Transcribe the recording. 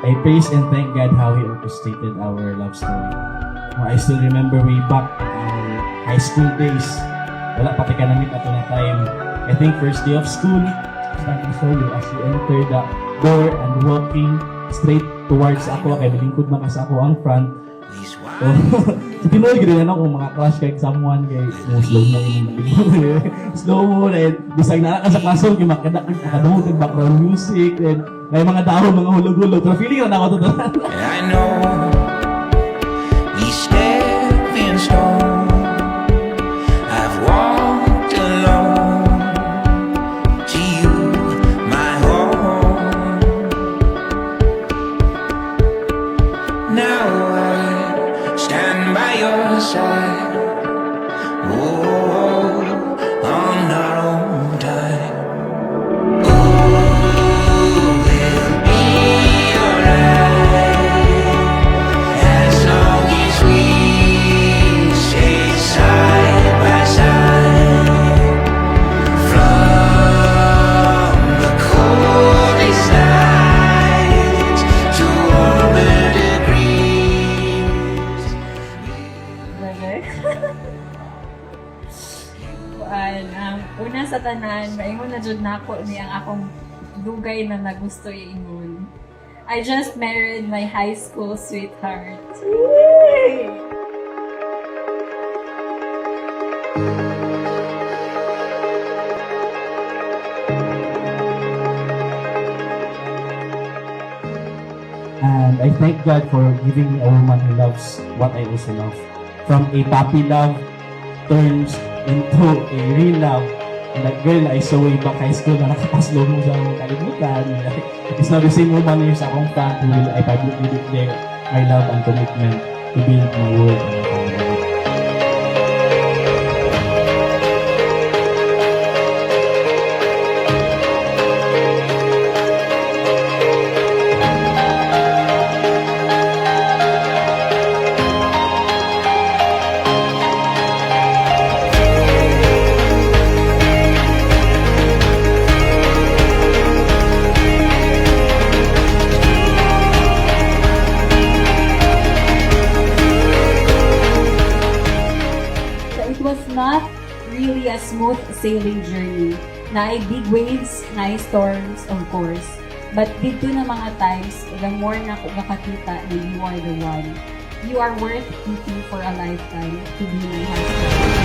I praise and thank God how He orchestrated our love story. I still remember way back high school days. Wala pati ka namit ato na time. I think first day of school, starting to show you as you enter the door and walking straight towards ako. Kaya malingkod man sa ako ang front. So, tinuloy gano'n na kung mga crush kay someone kay slow mo slow mo rin bisag na ka sa classroom kay makadungog ng background music then may mga dahon mga hulog-hulog pero feeling na ako to. I know these stepping stones I've walked alone to you, my home. Now stand by your side. Oh, on our own time. Oh, we'll be alright as long as we stay side by side. From the coldest nights to warmer degrees. Una sa tanan, maingon na jud nako ni ang akong dugay na nagusto iingon. I just married my high school sweetheart. Yay! And I thank God for giving me a woman who loves what I also love. From a puppy love turns into a real love. And that girl I saw way back high school na nakapaslo mo sa kalimutan. It's not the same woman here sa akong front who will I publicly declare my love and commitment to build my world and my family. It was not really a smooth sailing journey. Naay big waves, naay storms, of course. But dito na mga times, the more na ko makakita na you are the one. You are worth keeping for a lifetime to be my husband.